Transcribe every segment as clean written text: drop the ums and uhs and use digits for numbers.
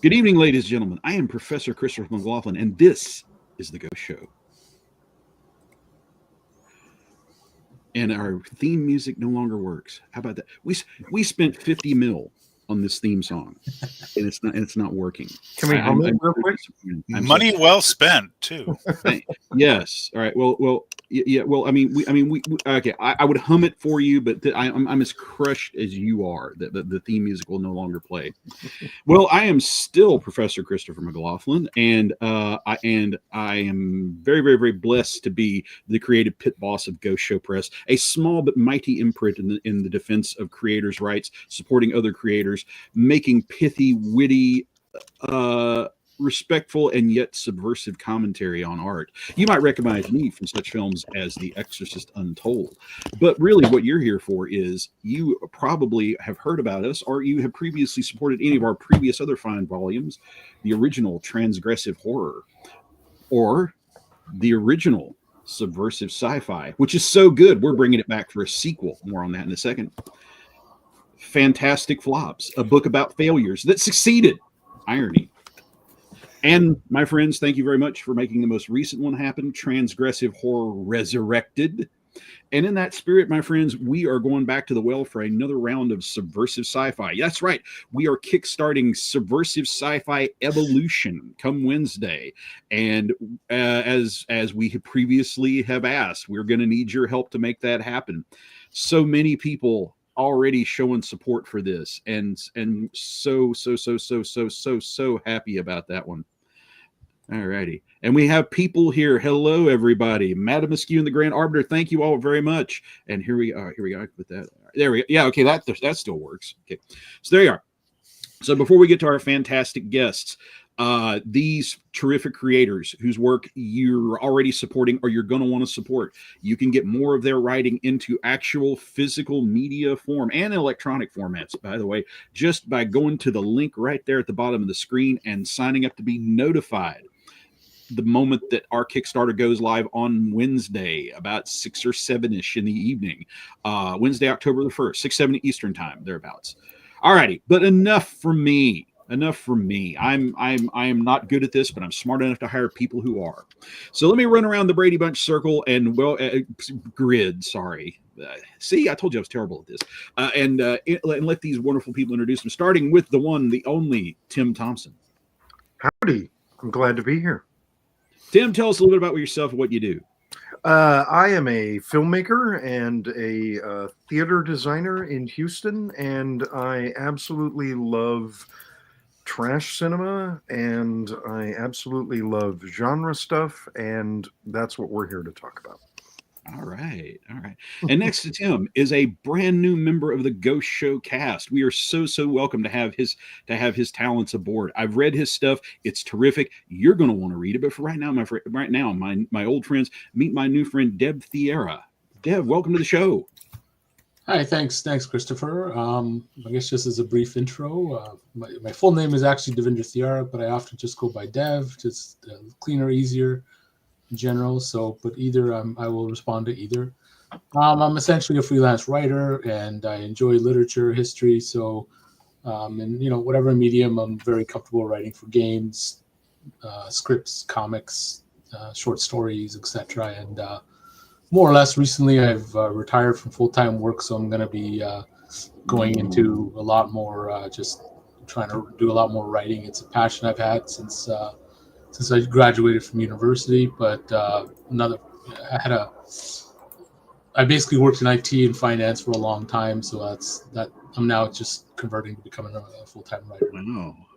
Good evening, ladies and gentlemen. I am Professor Christopher McGlothlin, and this is the Ghost Show. And our theme music no longer works. How about that? We spent 50 mil on this theme song, and it's not working. Can we hum it real quick? Money well spent too. Yes. All right. Well. Yeah. Well, we okay. I would hum it for you, but I'm as crushed as you are that the theme music will no longer play. Well, I am still Professor Christopher McGlothlin, and I am very, very, very blessed to be the creative pit boss of Ghost Show Press, a small but mighty imprint in the defense of creators' rights, supporting other creators, making pithy, witty, respectful and yet subversive commentary on art. You might recognize me from such films as The Exorcist Untold, but really what you're here for is you probably have heard about us, or you have previously supported any of our previous other fine volumes, the original Transgressive Horror, or the original Subversive Sci-Fi, which is so good we're bringing it back for a sequel. More on that in a second. Fantastic Flops, a book about failures that succeeded. Irony. And my friends, thank you very much for making the most recent one happen, Transgressive Horror Resurrected. And in that spirit, my friends, we are going back to the well for another round of Subversive Sci-Fi. That's right. We are kickstarting Subversive Sci-Fi Evolution come Wednesday. And as we previously have asked, we're going to need your help to make that happen. So many people already showing support for this, and so happy about that one. All righty. And we have people here. Hello, everybody. Madam Askew and the Grand Arbiter, thank you all very much. And here we are. With that. There we go. Yeah, okay, that still works. Okay. So there you are. So before we get to our fantastic guests, these terrific creators whose work you're already supporting or you're going to want to support, you can get more of their writing into actual physical media form and electronic formats, by the way, just by going to the link right there at the bottom of the screen and signing up to be notified the moment that our Kickstarter goes live on Wednesday, about 6 or 7-ish in the evening, Wednesday, October the 1st, 6, 7 Eastern time, thereabouts. All righty, but enough from me. I am not good at this, but I'm smart enough to hire people who are. So let me run around the Brady Bunch circle and grid. Sorry. See, I told you I was terrible at this. And let these wonderful people introduce them, starting with the one, the only Tim Thompson. Howdy. I'm glad to be here. Tim, tell us a little bit about yourself and what you do. I am a filmmaker and a theater designer in Houston, and I absolutely love trash cinema, and I absolutely love genre stuff, and that's what we're here to talk about. All right. And next to Tim is a brand new member of the Ghost Show cast. We are so welcome to have his talents aboard. I've read his stuff; it's terrific. You're going to want to read it. But for right now, my old friends, meet my new friend Deb Thierra. Deb, welcome to the show. Hi, thanks, Christopher. I guess just as a brief intro, my full name is actually Devendra Thierra, but I often just go by Dev, just cleaner, easier. In general, but either I will respond to either. I'm essentially a freelance writer, and I enjoy literature, history. So, and whatever medium, I'm very comfortable writing for games, scripts, comics, short stories, etc. And more or less, recently I've retired from full-time work, so I'm going to be going into a lot more, just trying to do a lot more writing. It's a passion I've had since I graduated from university, but I basically worked in IT and finance for a long time, so I'm now just converting to becoming a full-time writer.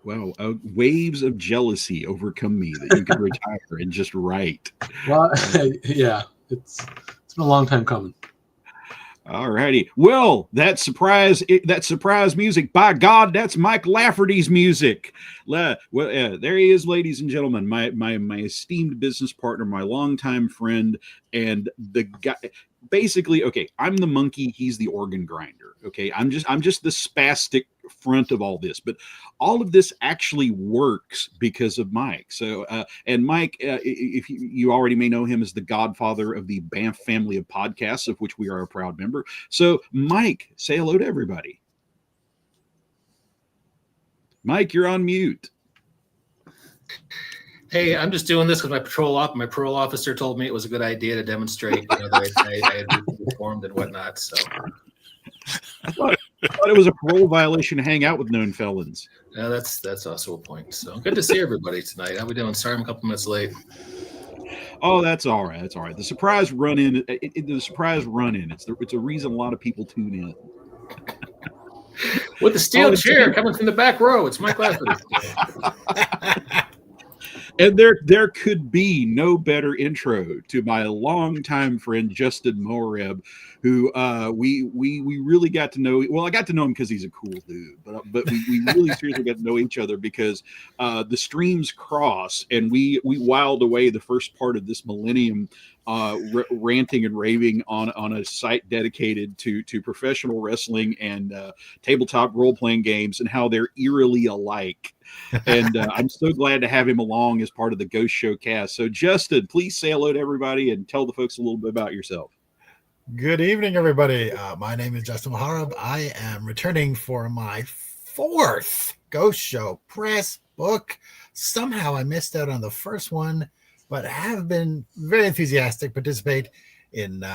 Wow. Waves of jealousy overcome me that you can retire and just write. Well, yeah, it's been a long time coming. All righty. Well, that surprise music, by God, that's Mike Lafferty's music. There he is, ladies and gentlemen, my esteemed business partner, my longtime friend, and the guy. Basically, okay, I'm the monkey, he's the organ grinder. Okay, I'm just the spastic front of all this, but all of this actually works because of Mike. So, and Mike, if you already may know him as the godfather of the Banff family of podcasts, of which we are a proud member. So, Mike, say hello to everybody. Mike, you're on mute. Hey, I'm just doing this because my parole officer told me it was a good idea to demonstrate, that I had reformed and whatnot. So I thought it was a parole violation to hang out with known felons. yeah, that's also a point. So good to see everybody tonight. How we doing? Sorry, I'm a couple minutes late. Oh, that's all right. That's all right. The surprise run in. The surprise run in. It's a reason a lot of people tune in. With the steel chair coming from the back row, it's Mike McGlothlin. And there could be no better intro to my longtime friend Justin Moreb, who we really got to know. Well, I got to know him because he's a cool dude, but we really seriously got to know each other because the streams cross, and we wiled away the first part of this millennium ranting and raving on a site dedicated to professional wrestling and tabletop role playing games and how they're eerily alike. And I'm so glad to have him along as part of the Ghost Show cast. So, Justin, please say hello to everybody and tell the folks a little bit about yourself. Good evening, everybody. My name is Justin Maharab. I am returning for my 4th Ghost Show press book. Somehow I missed out on the first one, but I have been very enthusiastic, participate in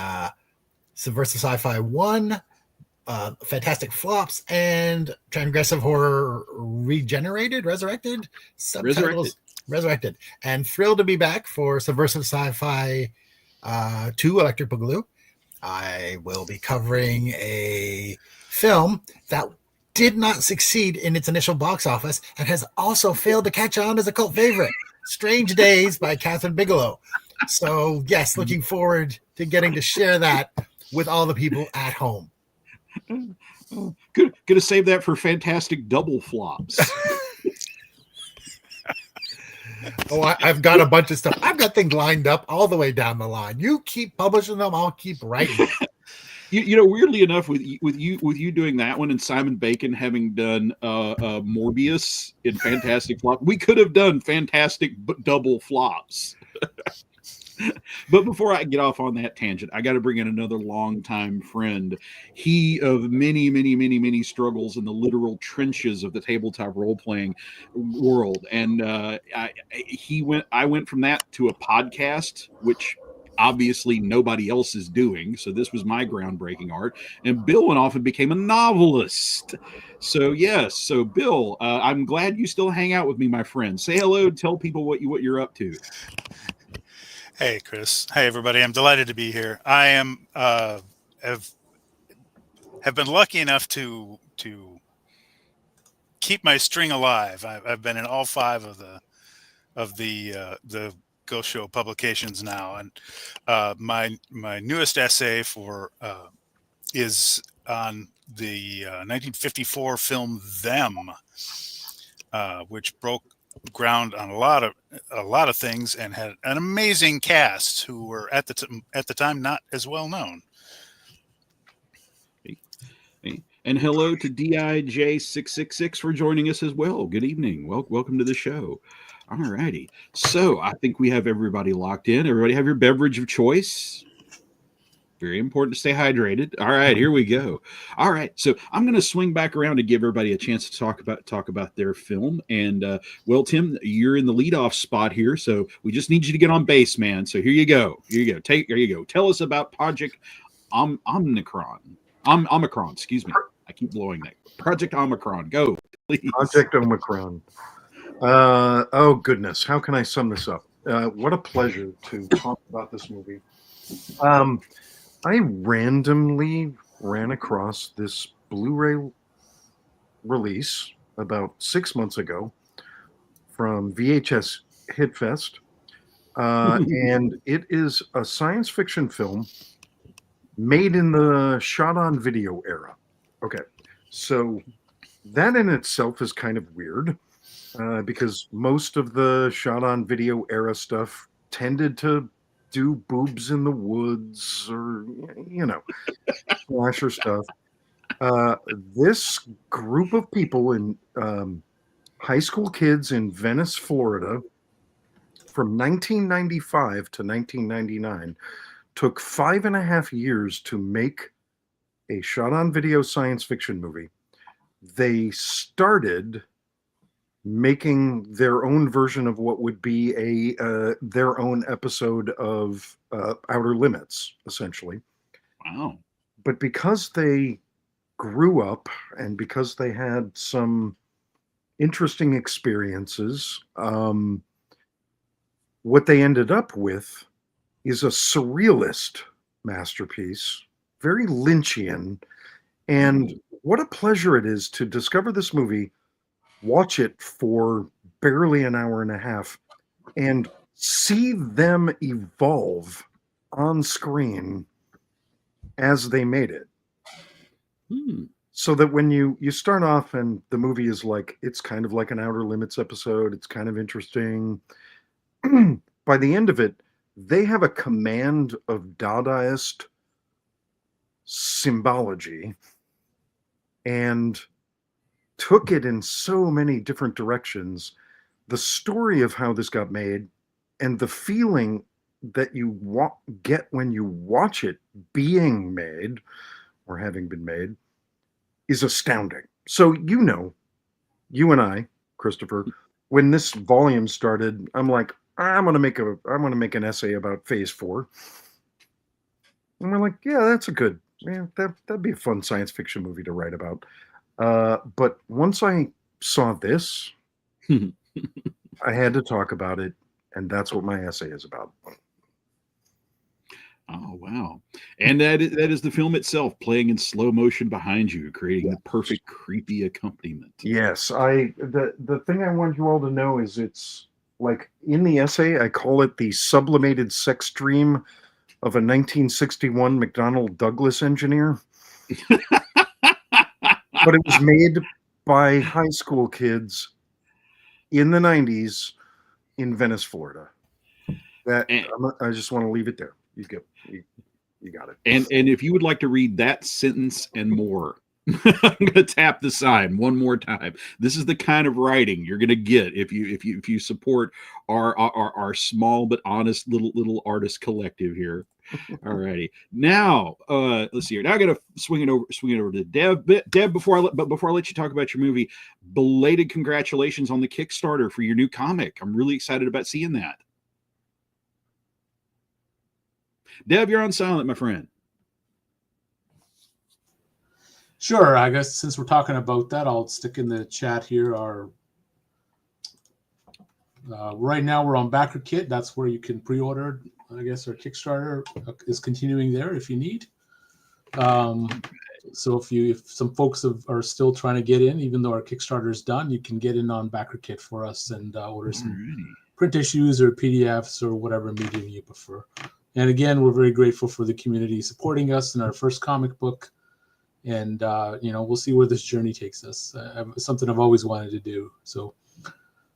Subversive Sci-Fi 1, Fantastic Flops, and Transgressive Horror Resurrected, subtitles Resurrected, and thrilled to be back for Subversive Sci-Fi 2, Electric Boogaloo. I will be covering a film that did not succeed in its initial box office and has also failed to catch on as a cult favorite, Strange Days by Catherine Bigelow. So, yes, looking forward to getting to share that with all the people at home. Gonna save that for fantastic double flops. I've got a bunch of stuff. I've got things lined up all the way down the line. You keep publishing them, I'll keep writing. Weirdly enough, with you doing that one and Simon Bacon having done Morbius in Fantastic Flop, we could have done fantastic double flops. But before I get off on that tangent, I got to bring in another longtime friend. He of many struggles in the literal trenches of the tabletop role playing world, and I went from that to a podcast, which obviously nobody else is doing. So this was my groundbreaking art. And Bill went off and became a novelist. So yes, so Bill, I'm glad you still hang out with me, my friend. Say hello, tell people what you're up to. Hey, Chris. Hey, everybody. I'm delighted to be here. I am have been lucky enough to keep my string alive. I've been in all 5 of the Ghost Show publications now, and my newest essay is on the 1954 film Them, which broke ground on a lot of things and had an amazing cast who were at the time not as well known. And hello to DIJ666 for joining us as well. Good evening. Welcome to the show. All righty. So I think we have everybody locked in. Everybody have your beverage of choice. Very important to stay hydrated. All right, here we go. All right, so I'm going to swing back around to give everybody a chance to talk about their film. And well, Tim, you're in the leadoff spot here, so we just need you to get on base, man. So here you go. There you go. Tell us about Project Omicron. Omicron. Excuse me. I keep blowing that. Project Omicron. Go, please. Project Omicron. Oh goodness, how can I sum this up? What a pleasure to talk about this movie. I randomly ran across this Blu-ray release about 6 months ago from VHS Hitfest, and it is a science fiction film made in the shot-on-video era. Okay, so that in itself is kind of weird, because most of the shot-on-video era stuff tended to do boobs in the woods or, slasher stuff. This group of people in high school kids in Venice, Florida, from 1995 to 1999, took 5.5 years to make a shot-on-video science fiction movie. They started making their own version of what would be their own episode of Outer Limits, essentially. Wow. But because they grew up and because they had some interesting experiences, what they ended up with is a surrealist masterpiece, very Lynchian. And what a pleasure it is to discover this movie, watch it for barely an hour and a half, and see them evolve on screen as they made it. So that when you start off and the movie is like, it's kind of like an Outer Limits episode, it's kind of interesting. By the end of it, they have a command of Dadaist symbology and took it in so many different directions. The story of how this got made and the feeling that you get when you watch it being made or having been made is astounding. So, you and I, Christopher, when this volume started, I'm like, I'm gonna make an essay about Phase 4. And we're like, yeah, that'd be a fun science fiction movie to write about. But once I saw this, I had to talk about it, and that's what my essay is about. Oh, wow. And that is the film itself playing in slow motion behind you, creating the perfect creepy accompaniment. Yes, the thing I want you all to know is it's like in the essay, I call it the sublimated sex dream of a 1961 McDonnell Douglas engineer. But it was made by high school kids in the 90s in Venice, Florida. I just want to leave it there. You got it. And if you would like to read that sentence and more, I'm going to tap the sign one more time. This is the kind of writing you're going to get if you support our small but honest little artist collective here. Alrighty. Now, let's see here. Now I got to swing it over to Dev. Dev, before I let you talk about your movie, belated congratulations on the Kickstarter for your new comic. I'm really excited about seeing that. Dev, you're on silent, my friend. Sure. I guess since we're talking about that, I'll stick in the chat here. Right now we're on BackerKit. That's where you can pre-order. I guess our Kickstarter is continuing there if you need. So if some folks are still trying to get in, even though our Kickstarter is done, you can get in on BackerKit for us and order some print issues or PDFs or whatever medium you prefer. And again, we're very grateful for the community supporting us in our first comic book. And, we'll see where this journey takes us. Something I've always wanted to do. So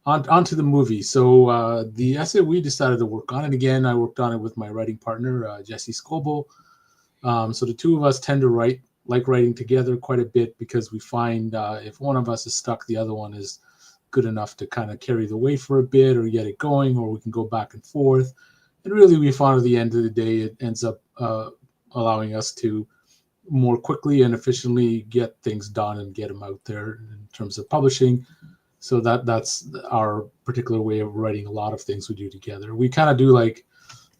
on to the movie. So the essay we decided to work on, and again, I worked on it with my writing partner, Jesse Scoble. So the two of us tend to like writing together quite a bit because we find if one of us is stuck, the other one is good enough to kind of carry the weight for a bit or get it going, or we can go back and forth. And really, we found at the end of the day, it ends up allowing us to more quickly and efficiently get things done and get them out there in terms of publishing. So that's our particular way of writing a lot of things we do together. We kind of do like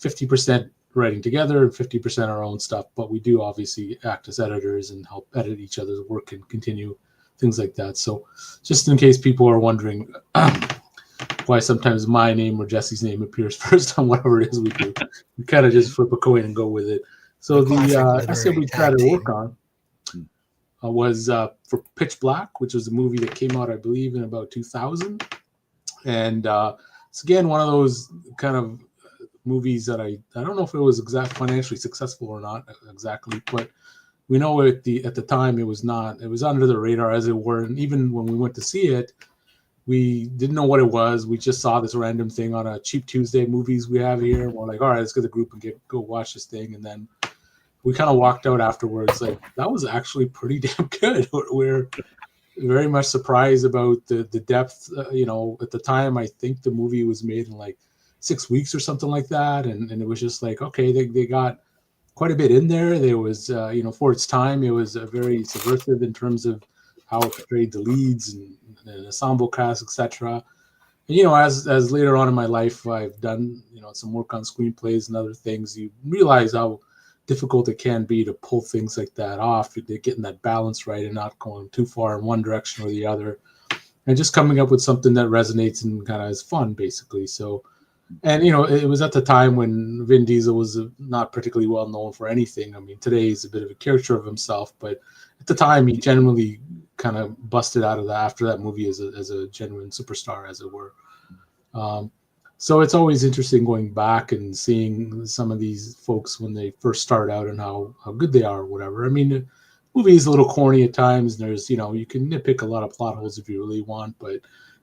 50% writing together and 50% our own stuff, but we do obviously act as editors and help edit each other's work and continue things like that. So just in case people are wondering why sometimes my name or Jesse's name appears first on whatever it is we do, we kind of just flip a coin and go with it. So the essay we tried to work on was for Pitch Black, which was a movie that came out, I believe, in about 2000. And it's, again, one of those kind of movies that I don't know if it was financially successful or not exactly, but we know at the time it was not. It was under the radar, as it were. And even when we went to see it, we didn't know what it was. We just saw this random thing on a Cheap Tuesday movies we have here. And we're like, all right, let's get the group and go watch this thing. And then we kind of walked out afterwards like, that was actually pretty damn good. We're very much surprised about the depth. At the time, I think the movie was made in like 6 weeks or something like that. And it was just like, okay, they got quite a bit in there. There was, for its time, it was very subversive in terms of how it portrayed the leads and an ensemble cast, etc. And, as later on in my life, I've done, some work on screenplays and other things, you realize how difficult it can be to pull things like that off, getting that balance right and not going too far in one direction or the other, and just coming up with something that resonates and kind of is fun, basically. So, and, it was at the time when Vin Diesel was not particularly well known for anything. I mean, today he's a bit of a caricature of himself, but at the time he generally kind of busted out of that after that movie as a genuine superstar, as it were. So it's always interesting going back and seeing some of these folks when they first start out and how good they are or whatever. I mean, the movie is a little corny at times, and there's, you can nitpick a lot of plot holes if you really want, but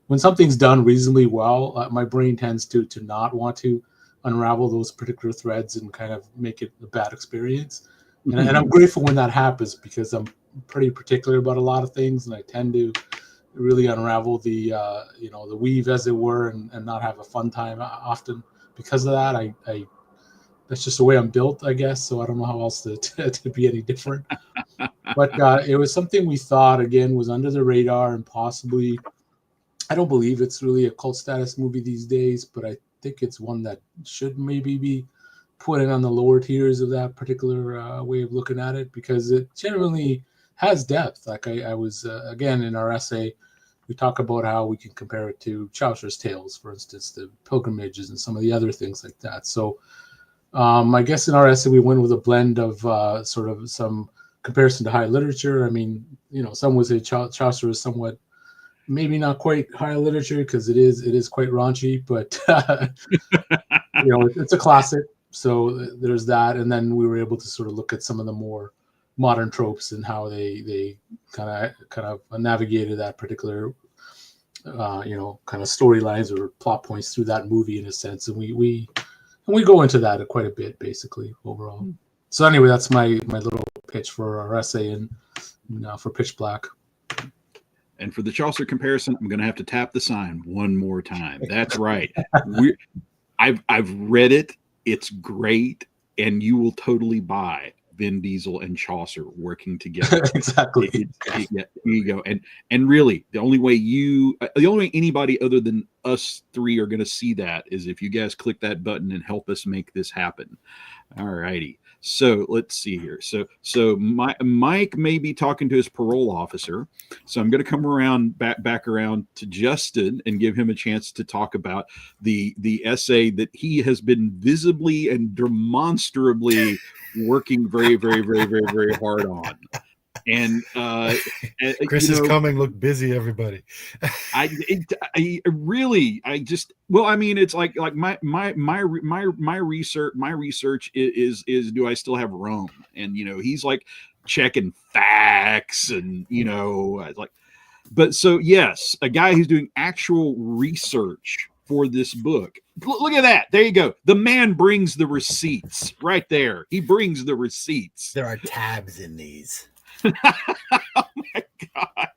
when something's done reasonably well, my brain tends to not want to unravel those particular threads and kind of make it a bad experience. And I'm grateful when that happens, because I'm pretty particular about a lot of things, and I tend to really unravel the the weave, as it were, and not have a fun time often because of that. I that's just the way I'm built, I guess. So I don't know how else to be any different. But it was something we thought, again, was under the radar, and possibly, I don't believe it's really a cult status movie these days, but I think it's one that should maybe be put in on the lower tiers of that particular way of looking at it, because it generally has depth. Like I was, again, in our essay, we talk about how we can compare it to Chaucer's Tales, for instance, the pilgrimages and some of the other things like that. So I guess in our essay, we went with a blend of sort of some comparison to high literature. I mean, some would say Chaucer is somewhat, maybe not quite high literature, because it is quite raunchy, but it's a classic. So there's that, and then we were able to sort of look at some of the more modern tropes and how they kind of navigated that particular kind of storylines or plot points through that movie, in a sense, and we go into that quite a bit, basically, overall. So anyway, that's my little pitch for our essay and for Pitch Black. And for the Chaucer comparison, I'm going to have to tap the sign one more time. That's right. I've read it. It's great, and you will totally buy Vin Diesel and Chaucer working together. Exactly. Here you go. And really, the only way anybody other than us three are going to see that is if you guys click that button and help us make this happen. All righty. So let's see here. So Mike may be talking to his parole officer. So I'm going to come around back around to Justin and give him a chance to talk about the essay that he has been visibly and demonstrably working very, very, very, very, very hard on. And Chris is coming. Look busy, everybody. It's like my research is do I still have Rome? And he's like checking facts and but so yes, a guy who's doing actual research for this book. Look at that. There you go. The man brings the receipts right there. He brings the receipts. There are tabs in these. Oh my God.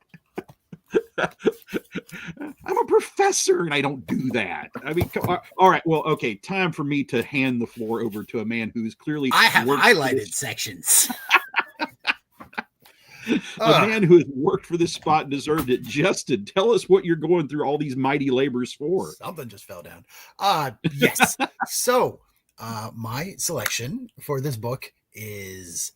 I'm a professor and I don't do that. I mean, all right. Well, okay. Time for me to hand the floor over to a man who's clearly I have highlighted sections. A man who has worked for this spot and deserved it. Justin, tell us what you're going through all these mighty labors for. Something just fell down. Yes. So my selection for this book is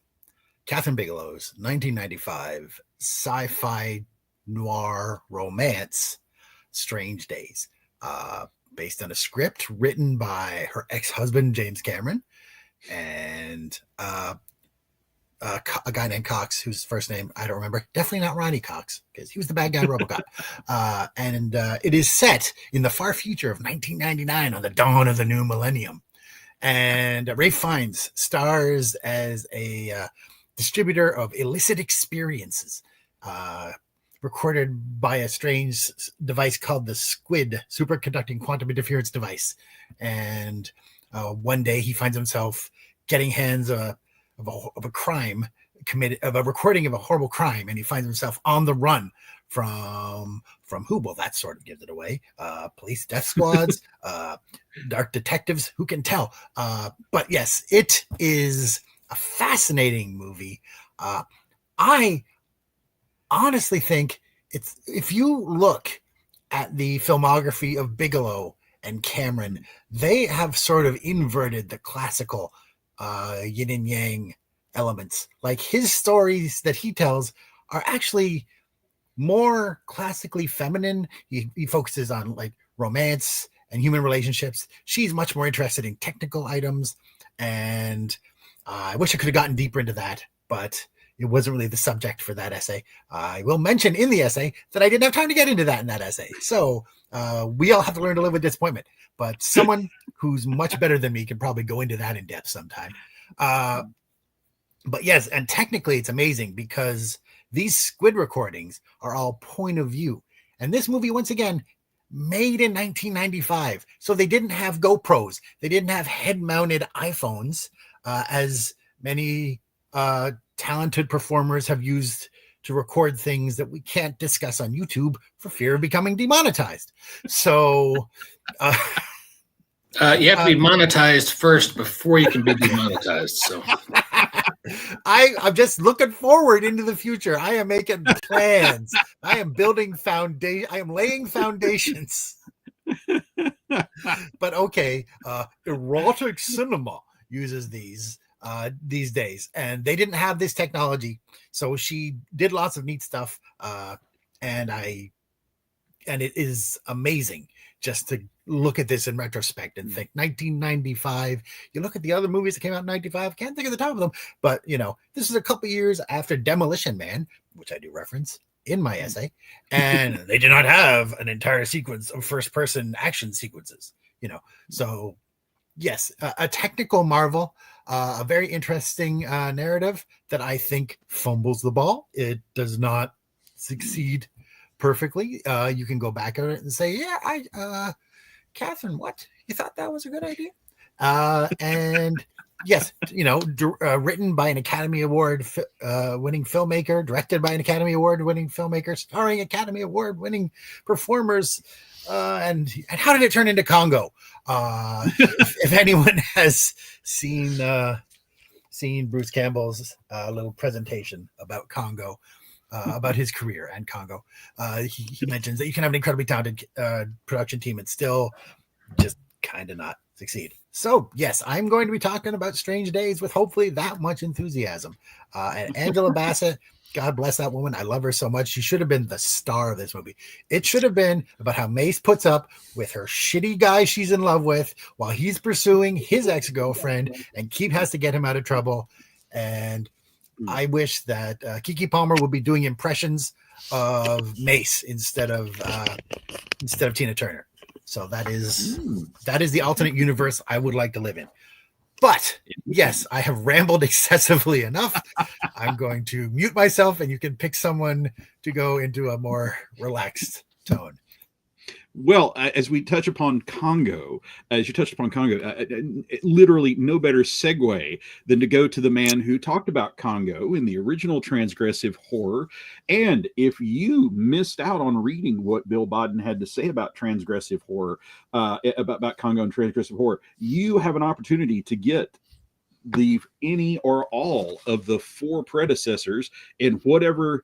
Catherine Bigelow's 1995 sci-fi noir romance, Strange Days, based on a script written by her ex-husband, James Cameron, and a guy named Cox, whose first name I don't remember. Definitely not Ronnie Cox, because he was the bad guy in RoboCop. And it is set in the far future of 1999 on the dawn of the new millennium. And Ralph Fiennes stars as a distributor of illicit experiences, recorded by a strange device called the SQUID, Superconducting Quantum Interference Device. And one day he finds himself getting hands of a crime committed, of a recording of a horrible crime, and he finds himself on the run from who? Well, that sort of gives it away. Police death squads, dark detectives, who can tell? But yes, it is a fascinating movie. I honestly think it's if you look at the filmography of Bigelow and Cameron, they have sort of inverted the classical yin and yang elements. Like his stories that he tells are actually more classically feminine. He focuses on like romance and human relationships. She's much more interested in technical items, and I wish I could have gotten deeper into that, but it wasn't really the subject for that essay. I will mention in the essay that I didn't have time to get into that in that essay. So we all have to learn to live with disappointment, but someone who's much better than me can probably go into that in depth sometime. But yes, and technically it's amazing because these squid recordings are all point of view. And this movie, once again, made in 1995. So they didn't have GoPros. They didn't have head-mounted iPhones, as many talented performers have used to record things that we can't discuss on YouTube for fear of becoming demonetized. So you have to be monetized first before you can be demonetized. So I'm just looking forward into the future. I am making plans. I am building foundation. I am laying foundations. But okay, erotic cinema uses these days, and they didn't have this technology, so she did lots of neat stuff, and it is amazing just to look at this in retrospect and think 1995. You look at the other movies that came out in 95, can't think of the top of them, but this is a couple years after Demolition Man, which I do reference in my essay, and they did not have an entire sequence of first person action sequences, so yes, a technical marvel, a very interesting narrative that I think fumbles the ball. It does not succeed perfectly. You can go back at it and say, yeah, Catherine, what? You thought that was a good idea? And yes, written by an Academy Award winning filmmaker, directed by an Academy Award winning filmmaker, starring Academy Award winning performers. And how did it turn into Congo? If anyone has seen Bruce Campbell's little presentation about Congo, about his career and Congo, he mentions that you can have an incredibly talented production team and still just kind of not succeed. So yes, I'm going to be talking about Strange Days with hopefully that much enthusiasm. And Angela Bassett, God bless that woman. I love her so much. She should have been the star of this movie. It should have been about how Mace puts up with her shitty guy she's in love with while he's pursuing his ex-girlfriend, and Keith has to get him out of trouble. And I wish that Keke Palmer would be doing impressions of Mace instead of Tina Turner. So that is the alternate universe I would like to live in. But yes, I have rambled excessively enough. I'm going to mute myself, and you can pick someone to go into a more relaxed tone. Well, as you touched upon Congo, literally no better segue than to go to the man who talked about Congo in the original transgressive horror. And if you missed out on reading what Bill Bodden had to say about transgressive horror, about Congo and transgressive horror, you have an opportunity to get any or all of the 4 predecessors in whatever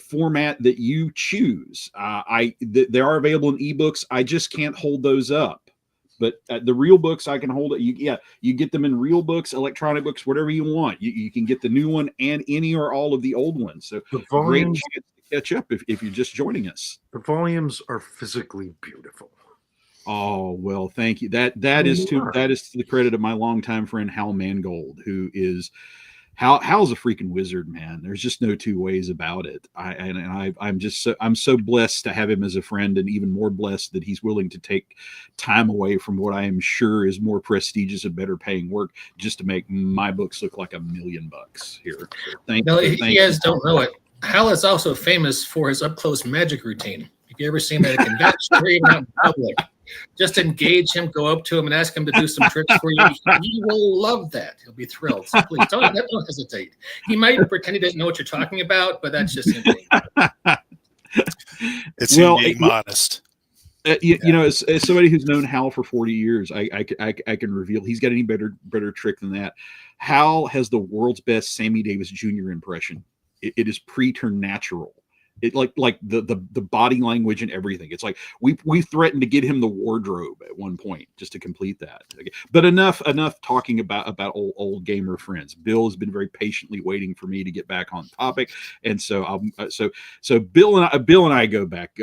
format that you choose. They are available in ebooks. I just can't hold those up, but the real books I can hold it. You get them in real books, electronic books, whatever you want. You can get the new one and any or all of the old ones. So great chance to catch up if you're just joining us. The volumes are physically beautiful. Oh, well, thank you. That is to the credit of my longtime friend Hal Mangold, who is Hal's a freaking wizard, man. There's just no two ways about it. I'm so blessed to have him as a friend, and even more blessed that he's willing to take time away from what I am sure is more prestigious and better paying work just to make my books look like $1 million here. So thank you. If you guys don't know it, Hal is also famous for his up close magic routine. If you ever see him at a convention or even out in public, just engage him, go up to him, and ask him to do some tricks for you. He will love that. He'll be thrilled. So please don't hesitate. He might pretend he doesn't know what you're talking about, but that's just him. It's him being modest. As somebody who's known Hal for 40 years, I can reveal he's got any better trick than that. Hal has the world's best Sammy Davis Jr. impression. It is preternatural. It like the body language and everything. It's like we threatened to get him the wardrobe at one point just to complete that. Okay. But enough talking about old gamer friends. Bill has been very patiently waiting for me to get back on topic, and so so Bill and I go back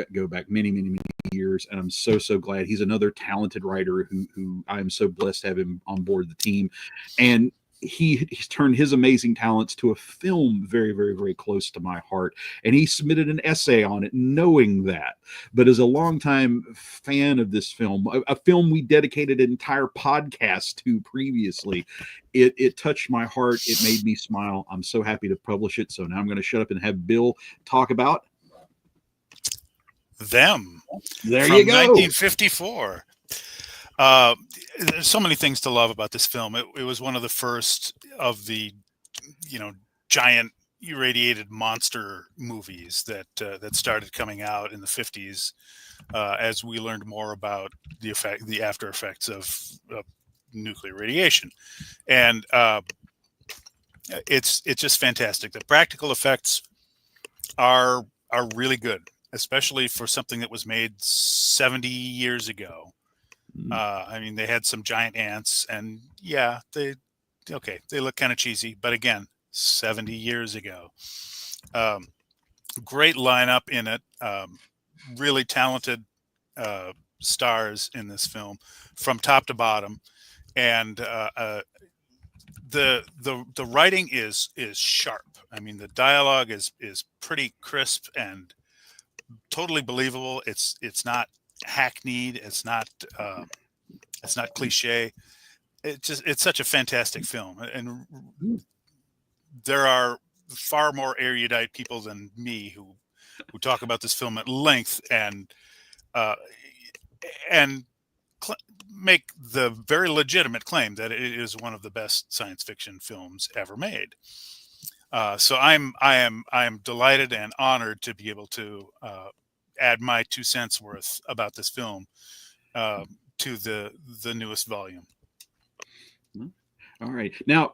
many years, and I'm so glad. He's another talented writer who I am so blessed to have him on board the team, and he's turned his amazing talents to a film very close to my heart, and he submitted an essay on it knowing that. But as a longtime fan of this film, a film we dedicated an entire podcast to previously, it touched my heart. It made me smile. I'm so happy to publish it. So now I'm going to shut up and have Bill talk about Them. There From you go. 1954. There's so many things to love about this film. It was one of the first of the, giant irradiated monster movies that started coming out in the 50s, as we learned more about the after effects of nuclear radiation, and it's just fantastic. The practical effects are really good, especially for something that was made 70 years ago. I mean, they had some giant ants, and yeah, they look kind of cheesy, but again, 70 years ago. Great lineup in it. Really talented stars in this film from top to bottom, and the writing is sharp. I mean, the dialogue is pretty crisp and totally believable. It's not hackneyed. It's not cliche. It's such a fantastic film, and there are far more erudite people than me who talk about this film at length and make the very legitimate claim that it is one of the best science fiction films ever made. So I am delighted and honored to be able to add my 2 cents worth about this film to the newest volume. All right. Now,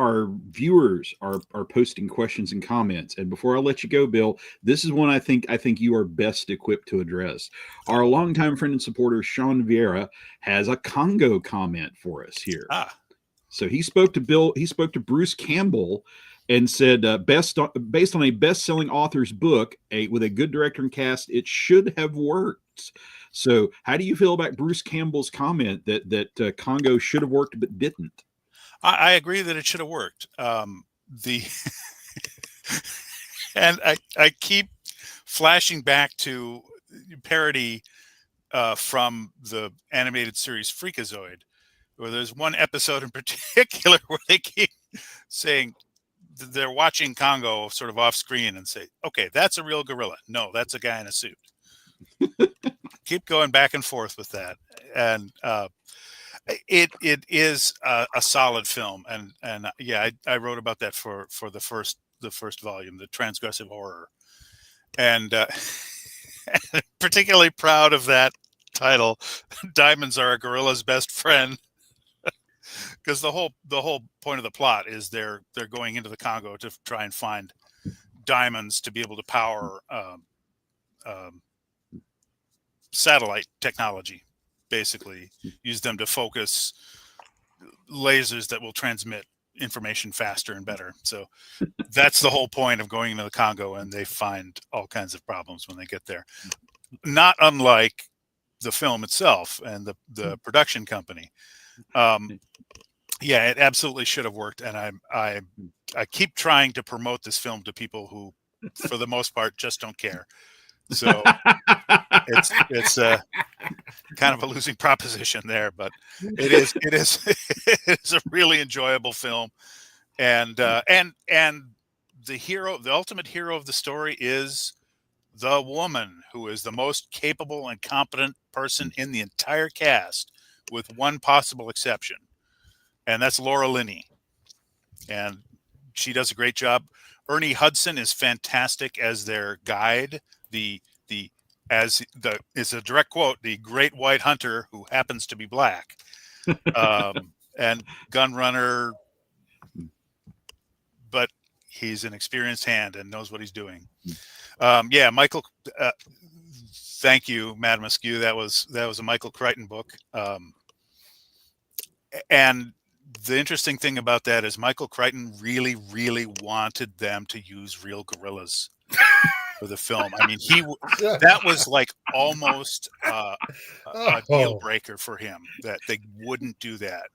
our viewers are posting questions and comments. And before I let you go, Bill, this is one I think you are best equipped to address. Our longtime friend and supporter, Sean Vieira, has a Congo comment for us here. So he spoke to Bruce Campbell and said, based on a best-selling author's book, with a good director and cast, it should have worked. So how do you feel about Bruce Campbell's comment that Congo should have worked but didn't? I agree that it should have worked. And I keep flashing back to parody from the animated series Freakazoid, where there's one episode in particular where they keep saying they're watching Congo sort of off screen and say, okay, that's a real gorilla. No, that's a guy in a suit. Keep going back and forth with that. And it is a solid film. And yeah, I wrote about that for the first volume, the transgressive horror. And particularly proud of that title, Diamonds Are a Gorilla's Best Friend. Because the whole point of the plot is they're going into the Congo to try and find diamonds to be able to power satellite technology, basically use them to focus lasers that will transmit information faster and better. So that's the whole point of going into the Congo, and they find all kinds of problems when they get there. Not unlike the film itself and the production company. Yeah, it absolutely should have worked, and I keep trying to promote this film to people who, for the most part, just don't care. So it's kind of a losing proposition there, but it is a really enjoyable film, and the ultimate hero of the story is the woman who is the most capable and competent person in the entire cast, with one possible exception. And that's Laura Linney. And she does a great job. Ernie Hudson is fantastic as their guide. Is a direct quote, the great white hunter who happens to be black. And gun runner, but he's an experienced hand and knows what he's doing. Yeah, Michael. Thank you, Madam Askew. That was a Michael Crichton book. And the interesting thing about that is Michael Crichton really, really wanted them to use real gorillas for the film. I mean, that was like almost a deal breaker for him, that they wouldn't do that.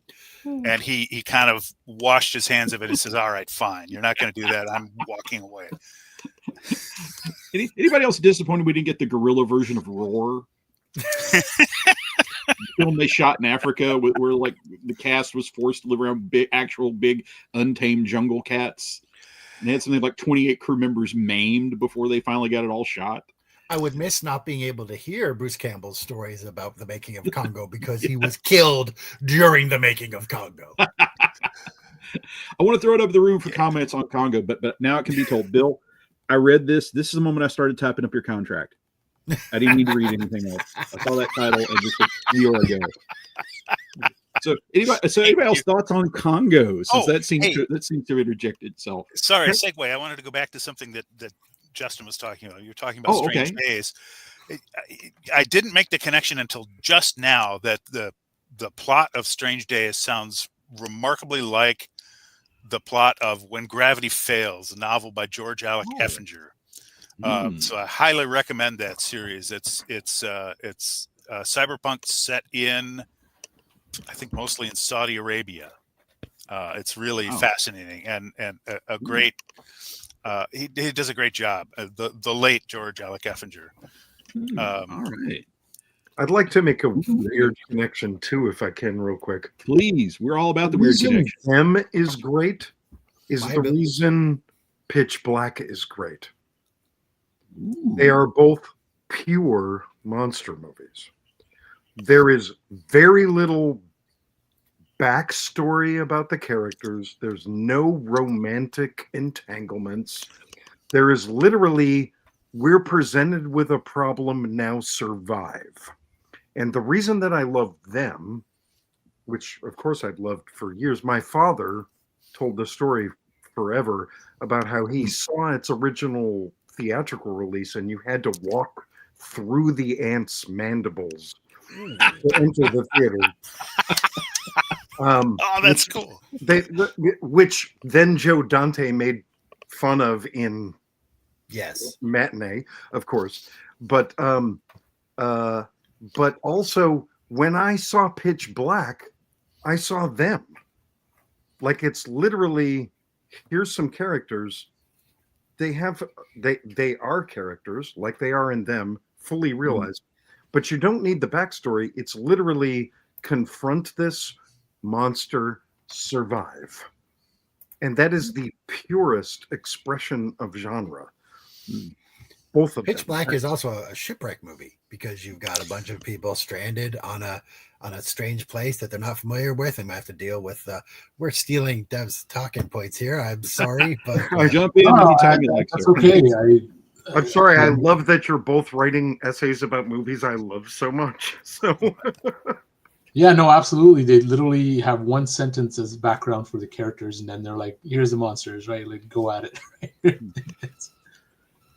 And he kind of washed his hands of it and says, "All right, fine. You're not going to do that. I'm walking away." Anybody else disappointed we didn't get the gorilla version of Roar? The film they shot in Africa, where like the cast was forced to live around big untamed jungle cats, and they had something like 28 crew members maimed before they finally got it all shot. I would miss not being able to hear Bruce Campbell's stories about the making of Congo because he was killed during the making of Congo. I want to throw it up the room for comments on Congo, but now it can be told. Bill, I read this. This is the moment I started typing up your contract. I didn't need to read anything else. I saw that title and just a year ago. So anybody else thoughts on Congo? Since that seems to interject itself. Sorry, segue. I wanted to go back to something that Justin was talking about. You're talking about Strange Days. I didn't make the connection until just now that the plot of Strange Days sounds remarkably like the plot of When Gravity Fails, a novel by George Alec Effinger. So I highly recommend that series. It's cyberpunk set in, I think, mostly in Saudi Arabia. It's really fascinating and a great. He does a great job. The late George Alec Effinger. All right. I'd like to make a weird connection too, if I can, real quick. Please, we're all about the weird connection. Them is great. Is the reason Pitch Black is great. Ooh. They are both pure monster movies. There is very little backstory about the characters. There's no romantic entanglements. There is literally, we're presented with a problem, now survive. And the reason that I love them, which of course I've loved for years, my father told the story forever about how he saw its original theatrical release and you had to walk through the ants' mandibles to enter the theater. That's cool. Which then Joe Dante made fun of in Matinee, of course. But also when I saw Pitch Black, I saw them. Like, it's literally, here's some characters. They are characters like they are in them, fully realized. But you don't need the backstory. It's literally confront this monster, survive. And that is the purest expression of genre. Both of Pitch Black is also a shipwreck movie because you've got a bunch of people stranded on a strange place that they're not familiar with and have to deal with. We're stealing Dev's talking points here. I'm sorry, but I jump in anytime you like. That's okay. I'm sorry. I love that you're both writing essays about movies I love so much. So yeah, no, absolutely. They literally have one sentence as background for the characters, and then they're like, "Here's the monsters, right? Like, go at it." Right?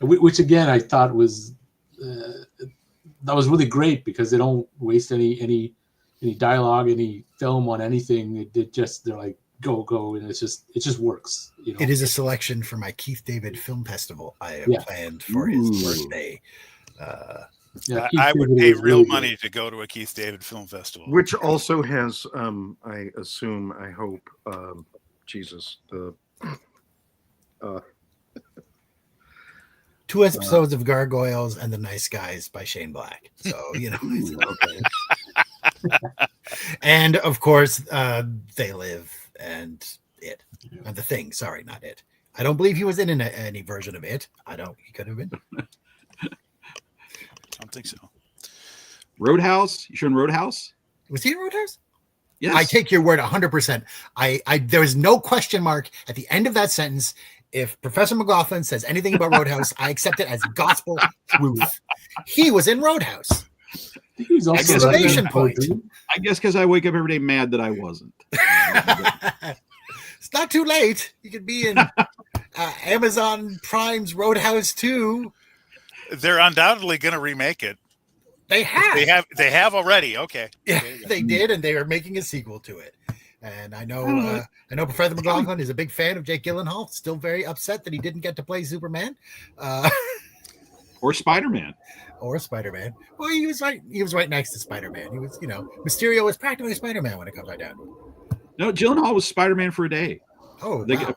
Which again, I thought was that was really great because they don't waste any dialogue, any film on anything. They're like, go, and it just works. You know? It is a selection for my Keith David Film Festival I have planned for his birthday. I would pay real money to go to a Keith David Film Festival, which also has, I hope, Jesus, the 2 episodes of Gargoyles and The Nice Guys by Shane Black. So, you know, okay. And of course, They Live and It. And The Thing. Sorry, not It. I don't believe he was in any version of It. He could have been. I don't think so. Roadhouse? You showing Roadhouse? Was he in Roadhouse? Yes. I take your word 100%. There was no question mark at the end of that sentence. If Professor McGlothlin says anything about Roadhouse, I accept it as gospel truth. He was in Roadhouse. He's also exclamation point. I guess because I wake up every day mad that I wasn't. It's not too late. You could be in Amazon Prime's Roadhouse 2 They're undoubtedly going to remake it. They have. They have already. Okay. Yeah, There you go. they did, and they are making a sequel to it. And I know Professor McGlothlin is a big fan of Jake Gyllenhaal. Still very upset that he didn't get to play Superman, Or Spider-Man. or Spider-Man. Well, he was right. He was right next to Spider-Man. He was, Mysterio was practically Spider-Man when it comes right down. No, Gyllenhaal was Spider-Man for a day. Oh, They wow.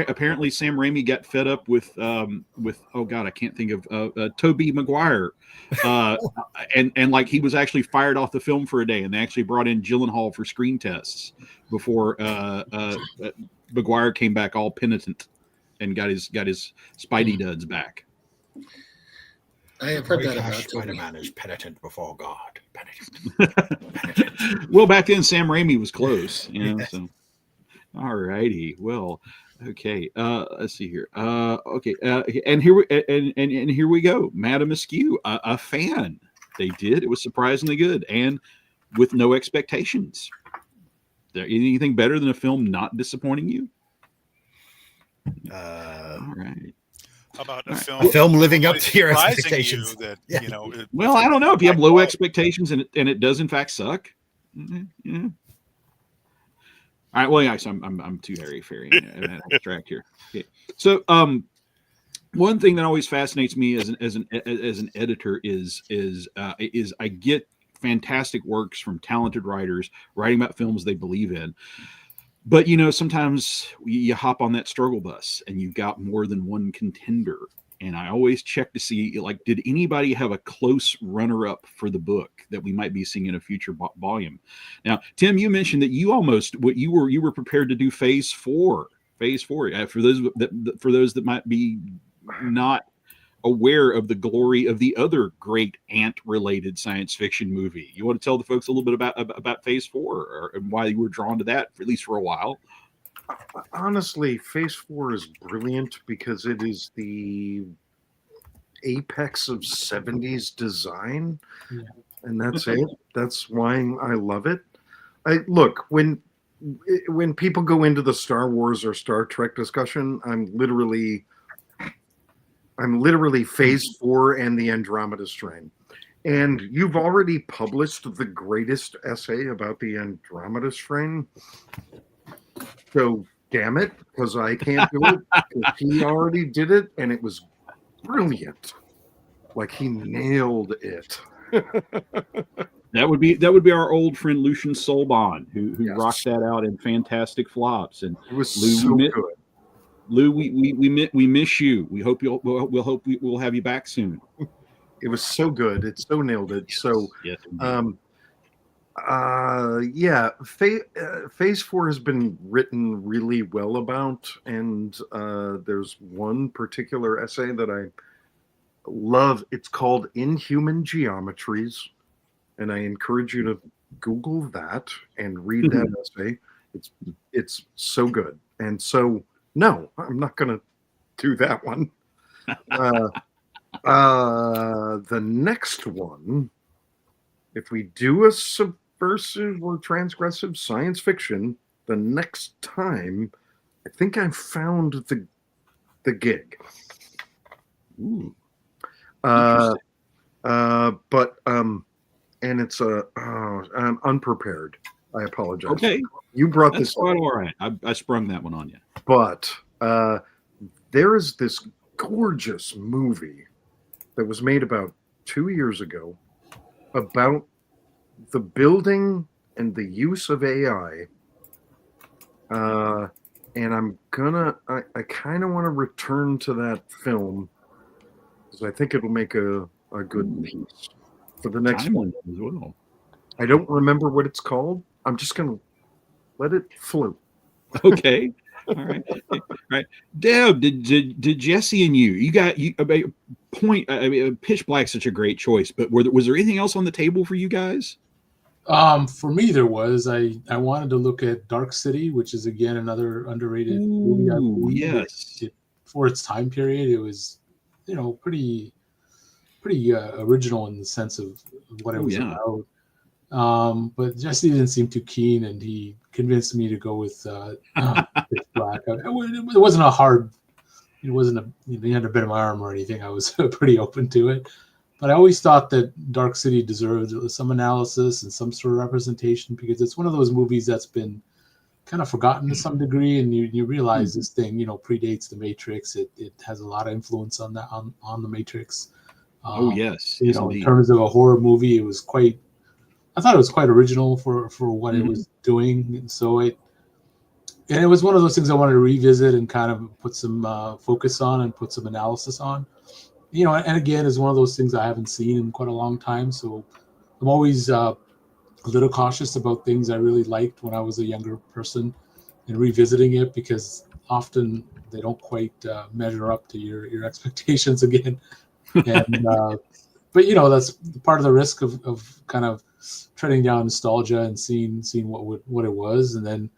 apparently Sam Raimi got fed up with oh god, I can't think of Tobey Maguire, and like he was actually fired off the film for a day, and they actually brought in Gyllenhaal for screen tests before Maguire came back all penitent and got his Spidey duds back. I have heard that Gosh, about Toby. Spider-Man is penitent before God. Penitent. Well, back then Sam Raimi was close, so. All righty. Well, okay. Let's see here. Okay. And here we go. Madam Askew, a fan. They did. It was surprisingly good, and with no expectations. There anything better than a film not disappointing you? All right. How about All a right. film? A film living up to your surprising expectations. You that, Yeah. Well, I don't know if you have low expectations and it does in fact suck. Yeah. All right. Well, yeah, so I'm too airy-fairy and abstract here. Okay. So, one thing that always fascinates me as an editor is I get fantastic works from talented writers writing about films they believe in. But sometimes you hop on that struggle bus and you've got more than one contender. And I always check to see, like, did anybody have a close runner-up for the book that we might be seeing in a future volume? Now, Tim, you mentioned that you were prepared to do Phase 4. Phase 4. For those that might be not aware of the glory of the other great ant-related science fiction movie, you want to tell the folks a little bit about Phase 4 and why you were drawn to that, at least for a while? Honestly, Phase 4 is brilliant because it is the apex of 70s design. Yeah. And that's it. That's why I love it. Look, when people go into the Star Wars or Star Trek discussion, I'm literally Phase 4 and the Andromeda Strain. And you've already published the greatest essay about the Andromeda Strain. So damn it, because I can't do it. 'Cause he already did it, and it was brilliant. Like he nailed it. That would be our old friend Lucian Solbon, who Yes. rocked that out in fantastic flops. And It was Lou, so good. Lou, we miss you. We hope we'll have you back soon. It was so good. It so nailed it. So Yes. yeah, Phase 4 has been written really well about, and there's one particular essay that I love. It's called Inhuman Geometries, and I encourage you to Google that and read that essay. It's so good. And so, no, I'm not going to do that one. The next one, if we do a subversive or transgressive science fiction, the next time, I think I found the gig. Ooh. And it's I'm unprepared. I apologize. Okay, You brought that's this quite up, all right. I sprung that one on you. but there is this gorgeous movie that was made about 2 years ago about the building and the use of AI. And I kind of want to return to that film because I think it'll make a good piece for the next one. As well. I don't remember what it's called. I'm just going to let it float. Okay. All right. All right. Deb, did Jesse and you got point? I mean, Pitch Black's such a great choice, but was there anything else on the table for you guys? For me, there was. I wanted to look at Dark City, which is again another underrated movie. I Ooh, believe. yes. For its time period, it was, pretty original in the sense of what it was about. But Jesse didn't seem too keen, and he convinced me to go with Pitch Black. It wasn't a hard it wasn't the end of bit of my arm or anything. I was pretty open to it. But I always thought that Dark City deserved some analysis and some sort of representation, because it's one of those movies that's been kind of forgotten to some degree, and you realize this thing, predates the Matrix. It has a lot of influence on that on the Matrix. Oh yes, in indeed. terms of a horror movie, I thought it was quite original for what it was doing, and so it was one of those things I wanted to revisit and kind of put some focus on and put some analysis on. And again, it's one of those things I haven't seen in quite a long time, so I'm always a little cautious about things I really liked when I was a younger person and revisiting it, because often they don't quite measure up to your expectations again. And but that's part of the risk of kind of treading down nostalgia and seeing what it was, and then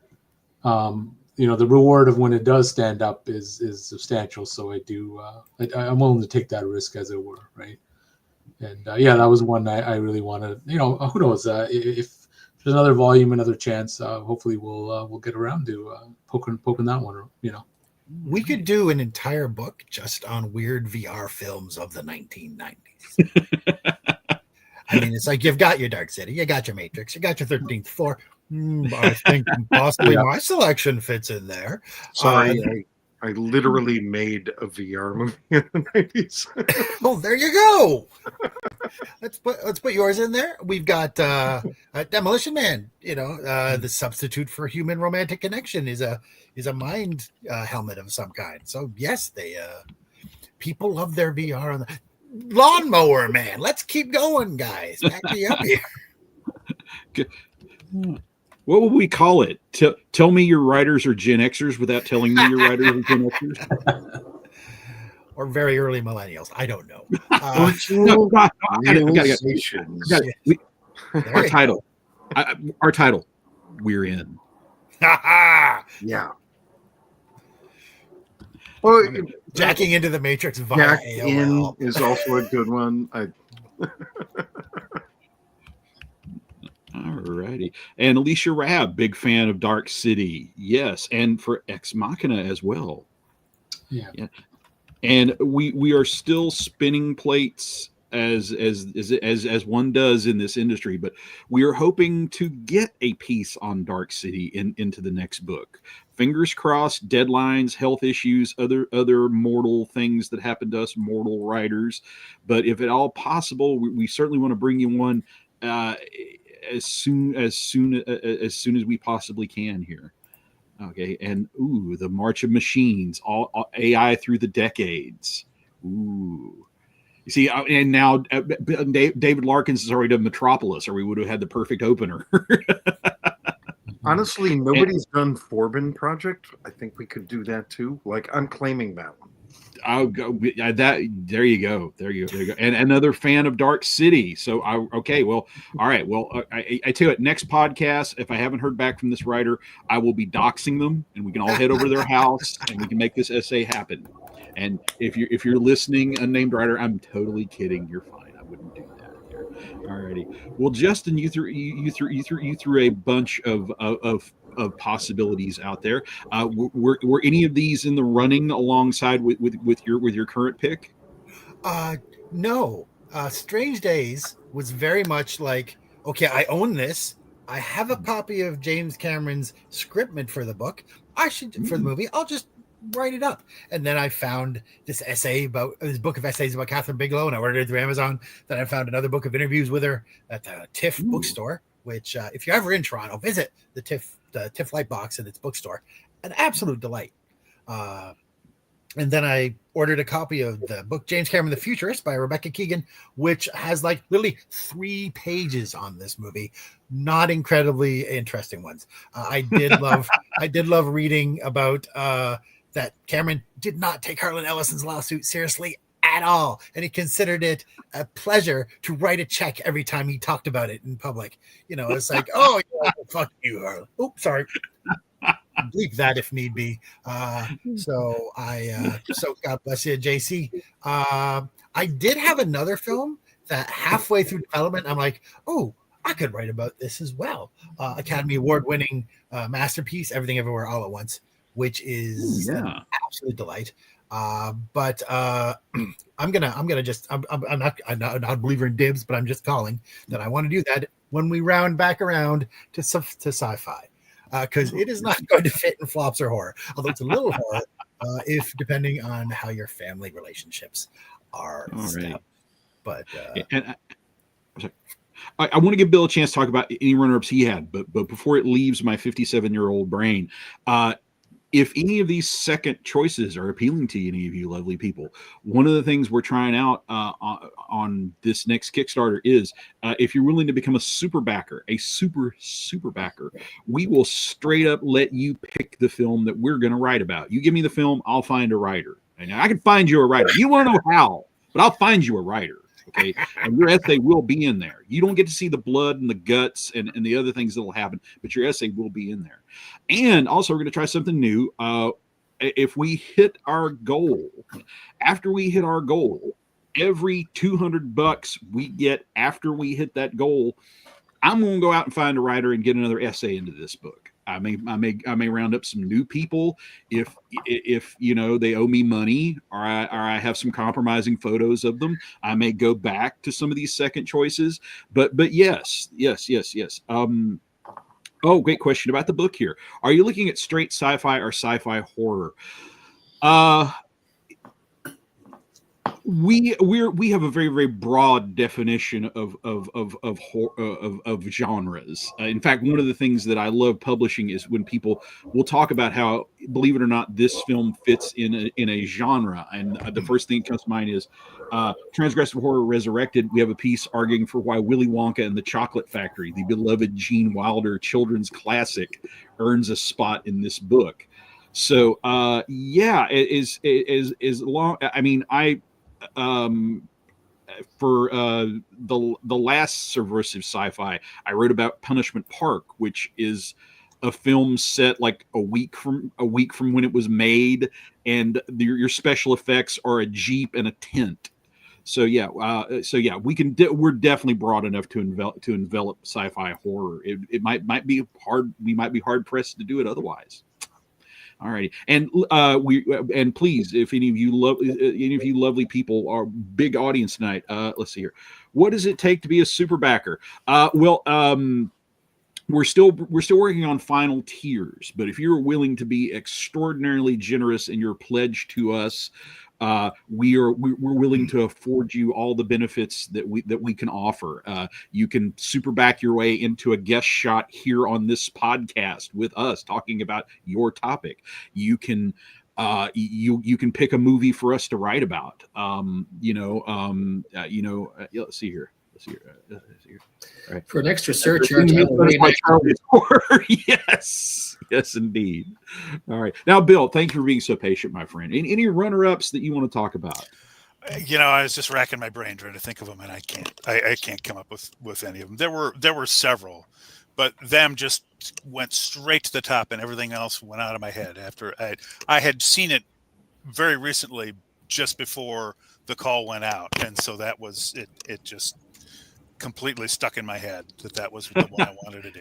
the reward of when it does stand up is substantial. So I'm willing to take that risk, as it were, right? And that was one I really wanted. Who knows? If there's another volume, another chance, hopefully we'll get around to poking that one. We could do an entire book just on weird VR films of the 1990s. I mean, it's like you've got your Dark City, you got your Matrix, you got your 13th Floor. I think possibly my selection fits in there. Sorry, I literally made a VR movie in the 90s. Oh, there you go. Let's put yours in there. We've got Demolition Man. The substitute for human romantic connection is a mind helmet of some kind. So yes, people love their VR on the Lawnmower Man. Let's keep going, guys. Back me up here. What would we call it? Tell me your writers are Gen Xers without telling me your writers are Gen Xers? Or very early millennials. I don't know. Our title. We're in. Yeah. Well, jacking into the Matrix via Jack AOL in is also a good one. All righty. And Alicia Rabb, big fan of Dark City. Yes. And for Ex Machina as well. Yeah. And we are still spinning plates as one does in this industry, but we are hoping to get a piece on Dark City into the next book. Fingers crossed, deadlines, health issues, other mortal things that happen to us mortal writers. But if at all possible, we certainly want to bring you one as soon as we possibly can here. Okay, and the March of Machines, all AI through the decades. Ooh, you see, and now David Larkins has already done Metropolis, or we would have had the perfect opener. Honestly, nobody's done Forbin Project. I think we could do that too. Like, I'm claiming that one. I'll go that. There you go. And another fan of Dark City. So okay. Well, all right. Well, I tell you what, next podcast, if I haven't heard back from this writer, I will be doxing them, and we can all head over to their house and we can make this essay happen. And if you're listening, unnamed writer, I'm totally kidding. You're fine. I wouldn't do that here. Alrighty. Well, Justin, you threw a bunch of possibilities out there. Were any of these in the running alongside with your current pick? No. Strange Days was very much like, okay, I own this. I have a copy of James Cameron's scriptment for the book. For the movie, I'll just write it up. And then I found this book of essays about Catherine Bigelow, and I ordered it through Amazon. Then I found another book of interviews with her at the TIFF bookstore, which if you're ever in Toronto, visit the TIFF Lightbox and its bookstore. An absolute delight. And then I ordered a copy of the book James Cameron, The Futurist by Rebecca Keegan, which has like literally 3 pages on this movie. Not incredibly interesting ones. I did love reading about that Cameron did not take Harlan Ellison's lawsuit seriously at all. And he considered it a pleasure to write a check every time he talked about it in public. It's like, oh, yeah, fuck you, Harlan. Oops, sorry. Bleep that if need be. So God bless you, JC. I did have another film that halfway through development, I'm like, oh, I could write about this as well. Academy Award-winning masterpiece, Everything Everywhere All at Once, which is an absolute delight. But I'm not a believer in dibs, but I'm just calling that I want to do that when we round back around to sci-fi, because it is not going to fit in flops or horror, although it's a little horror, if depending on how your family relationships are. Right. But I want to give Bill a chance to talk about any runner-ups he had, but before it leaves my 57-year-old brain, if any of these second choices are appealing to any of you lovely people, one of the things we're trying out on this next Kickstarter is if you're willing to become a super backer, a super backer, we will straight up let you pick the film that we're going to write about. You give me the film, I'll find a writer. And I can find you a writer. You want to know how, but I'll find you a writer. Okay, and your essay will be in there. You don't get to see the blood and the guts and the other things that will happen, but your essay will be in there. And also, we're going to try something new. If we hit our goal, after we hit our goal, every $200 we get after we hit that goal, I'm going to go out and find a writer and get another essay into this book. I may round up some new people if you know they owe me money, or I have some compromising photos of them. I may go back to some of these second choices. But yes. Oh, great question about the book here. Are you looking at straight sci-fi or sci-fi horror? We have a very, very broad definition of genres. In fact, one of the things that I love publishing is when people will talk about how, believe it or not, this film fits in a genre. And the first thing that comes to mind is Transgressive Horror Resurrected. We have a piece arguing for why Willy Wonka and the Chocolate Factory, the beloved Gene Wilder children's classic, earns a spot in this book. So yeah, it is long. I mean, for the last Subversive Sci-Fi, I wrote about Punishment Park, which is a film set like a week from when it was made, and your special effects are a Jeep and a tent. So yeah, we're definitely broad enough to envelop sci-fi horror. It might be hard. We might be hard pressed to do it otherwise. All righty, and please, if any of you lovely people are big audience tonight, let's see here. What does it take to be a super backer? We're still working on final tiers, but if you're willing to be extraordinarily generous in your pledge to us, we're willing to afford you all the benefits that we can offer. You can super back your way into a guest shot here on this podcast with us talking about your topic. You can you can pick a movie for us to write about. Let's see here. All right. For an extra surcharge. Yes, indeed. All right. Now, Bill, thank you for being so patient, my friend. Any runner-ups that you want to talk about? I was just racking my brain trying to think of them, and I can't come up with any of them. There were several, but them just went straight to the top, and everything else went out of my head after I had seen it very recently, just before the call went out, and so that was it. It just completely stuck in my head that was the one I wanted to do.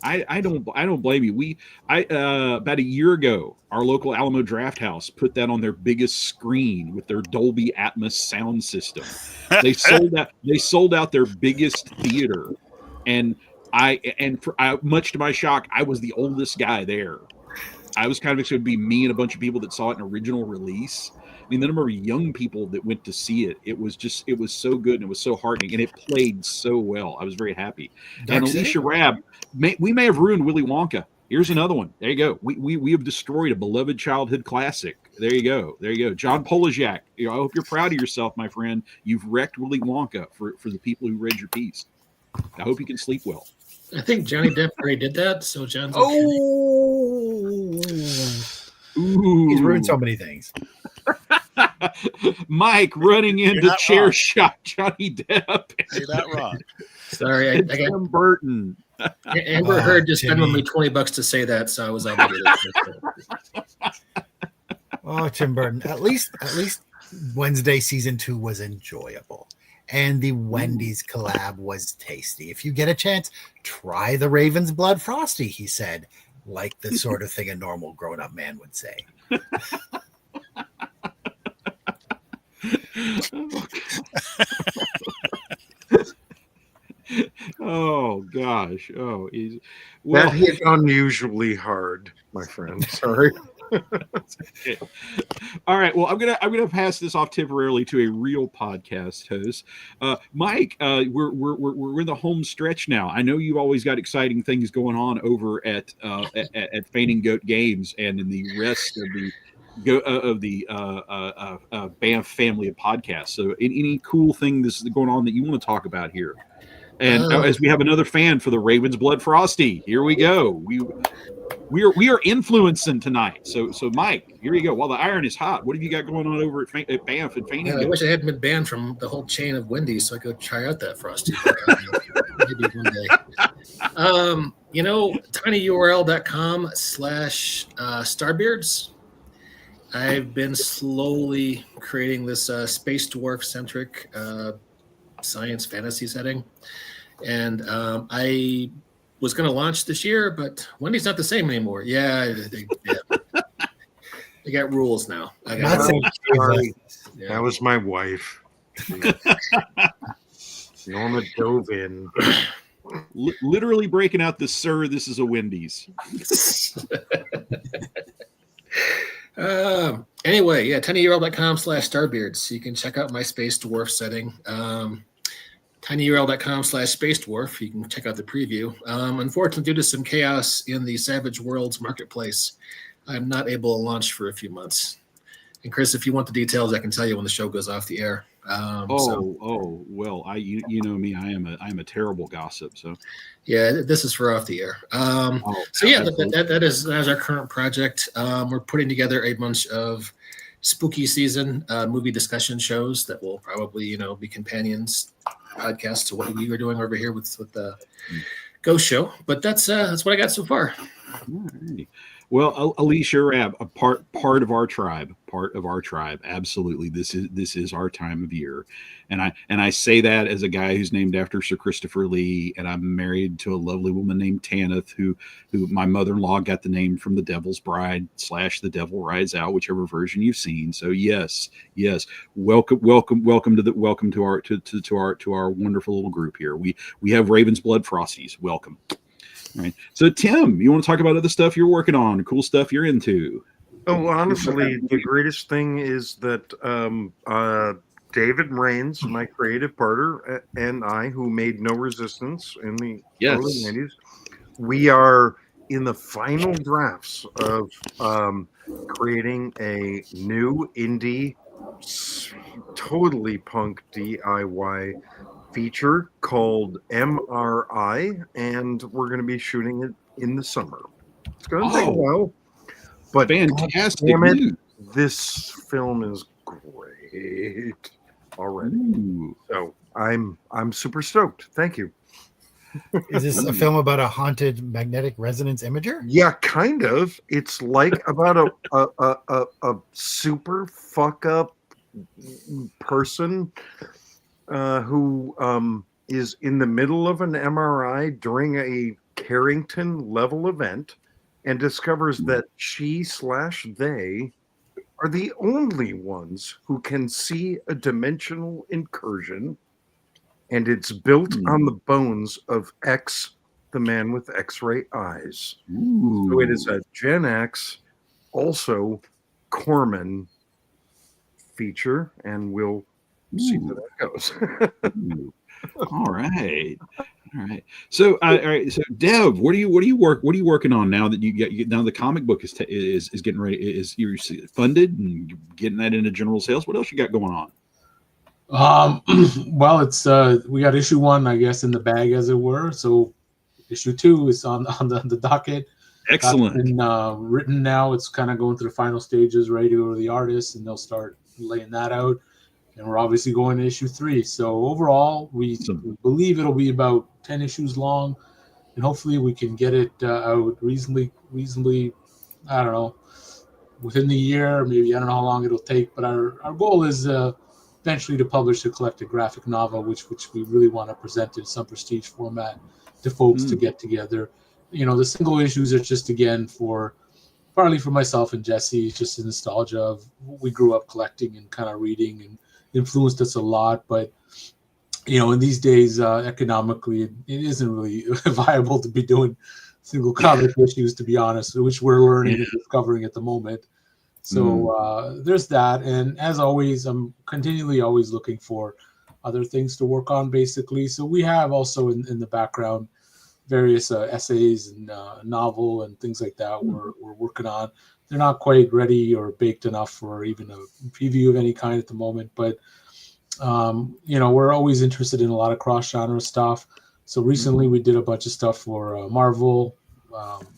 I don't blame you. About a year ago, our local Alamo Draft House put that on their biggest screen with their Dolby Atmos sound system. They sold out their biggest theater, and much to my shock, I was the oldest guy there. I was kind of expecting it to be me and a bunch of people that saw it in original release. I mean, the number of young people that went to see it, it was so good, and it was so heartening, and it played so well. I was very happy. And Alicia Rabb, we may have ruined Willy Wonka. Here's another one. There you go. We have destroyed a beloved childhood classic. There you go. John Polizak. I hope you're proud of yourself, my friend. You've wrecked Willy Wonka for the people who read your piece. I hope you can sleep well. I think Johnny Depp already did that, so John's okay. Ooh. He's ruined so many things. Mike running into chair shot Johnny Depp. You're not wrong. Sorry, I got Tim Burton. Amber Heard just spent me $20 to say that, so I was obligated. Oh, Tim Burton. At least Wednesday season 2 was enjoyable. And the Wendy's collab was tasty. If you get a chance, try the Raven's Blood Frosty, he said, like the sort of thing a normal grown-up man would say. Oh gosh. Oh, he's well. That hit unusually hard, my friend. Sorry. All right. Well, I'm gonna pass this off temporarily to a real podcast host, Mike. We're in the home stretch now. I know you've always got exciting things going on over at Fainting Goat Games and in the rest of the Banff family of podcasts. So, any cool thing that's going on that you want to talk about here? And as we have another fan for the Ravens Blood Frosty, here we go. We are influencing tonight. So Mike, here you go. While the iron is hot, what have you got going on over at Banff and Fainting? I wish I hadn't been banned from the whole chain of Wendy's so I could try out that Frosty. Maybe one day. tinyurl.com/starbeards. I've been slowly creating this space dwarf centric science fantasy setting, and I was going to launch this year, but Wendy's not the same anymore. Yeah, they got rules now. Sorry. That was my wife. Norma dove in. Literally breaking out the "Sir, this is a Wendy's." Anyway, yeah, tinyurl.com/starbeards. You can check out my space dwarf setting. tinyurl.com/space dwarf. You can check out the preview. Unfortunately, due to some chaos in the Savage Worlds marketplace, I'm not able to launch for a few months. And Chris, if you want the details, I can tell you when the show goes off the air. Well, you know me, I am a terrible gossip. So yeah, this is for off the air. That is our current project. We're putting together a bunch of spooky season movie discussion shows that will probably be companions podcasts to what we were doing over here with the Ghost Show. But that's what I got so far. Alrighty. Well, Alicia Rab, a part of our tribe. Absolutely, this is our time of year, and I say that as a guy who's named after Sir Christopher Lee, and I'm married to a lovely woman named Tanith, who my mother-in-law got the name from The Devil's Bride / The Devil Rides Out, whichever version you've seen. So yes, welcome to our wonderful little group here. We have Raven's Blood Frosties. Welcome. All right. So, Tim, you want to talk about other stuff you're working on, cool stuff you're into? Oh, honestly, the greatest thing is that David Rains, my creative partner, and I, who made No Resistance in the early 90s, we are in the final drafts of creating a new indie, totally punk DIY feature called MRI, and we're going to be shooting it in the summer. It's going to take a while, but fantastic! Damn it, this film is great already. Ooh. So I'm super stoked. Thank you. Is this a film about a haunted magnetic resonance imager? Yeah, kind of. It's like about a super fuck up person who is in the middle of an MRI during a Carrington level event and discovers that she/they are the only ones who can see a dimensional incursion, and it's built on the bones of X, the man with X-ray eyes. Ooh. So it is a Gen X, also Corman feature, and we'll see where that goes. All right. So, all right. So, Dev, what are you working on now that now the comic book is getting ready? Is you funded and getting that into general sales? What else you got going on? Well, it's we got issue 1, I guess, in the bag, as it were. So, issue 2 is on the docket. Excellent. It's been written now. It's kind of going through the final stages, ready to go to the artists, and they'll start laying that out. And we're obviously going to issue 3. So overall, we believe it'll be about 10 issues long, and hopefully we can get it out reasonably. I don't know, within the year. Maybe I don't know how long it'll take, but our goal is eventually to publish a collected graphic novel, which we really want to present in some prestige format to folks to get together. The single issues are just partly for myself and Jesse, just the nostalgia of what we grew up collecting and kind of reading and influenced us a lot. But in these days, economically, it isn't really viable to be doing single comic issues, to be honest, which we're learning and discovering at the moment. So there's that. And as always, I'm continually always looking for other things to work on, basically. So we have also in the background various essays and novel and things like that we're working on. They're not quite ready or baked enough for even a preview of any kind at the moment, but we're always interested in a lot of cross-genre stuff. So recently we did a bunch of stuff for Marvel.